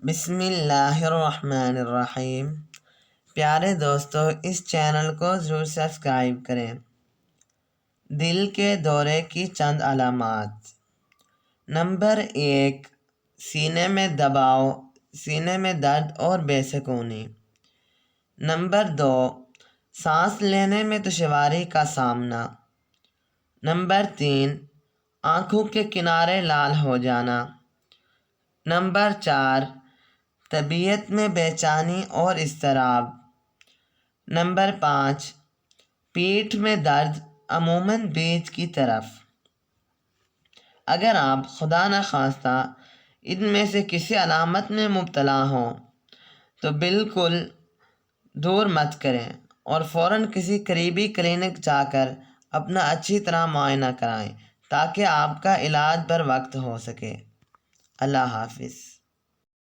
बिस्मिल्लाहिर्रहमानिर्रहीम। प्यारे दोस्तों, इस चैनल को ज़रूर सब्सक्राइब करें। दिल के दौरे की चंद अलामात। नंबर 1, सीने में दबाव, सीने में दर्द और बेसुकूनी। नंबर 2, सांस लेने में दुश्वारी का सामना। नंबर 3, आँखों के किनारे लाल हो जाना। नंबर 4, तबीयत में बेचैनी और इज़्तिराब। नंबर 5, पीठ में दर्द, अमूमन बीच की तरफ। अगर आप खुदा न खास्ता इनमें से किसी अलामत में मुब्तला हों तो बिल्कुल दूर मत करें और फ़ौरन किसी करीबी क्लिनिक जाकर अपना अच्छी तरह मुआयना कराएं ताकि आपका इलाज बर वक्त हो सके। अल्लाह हाफिज़।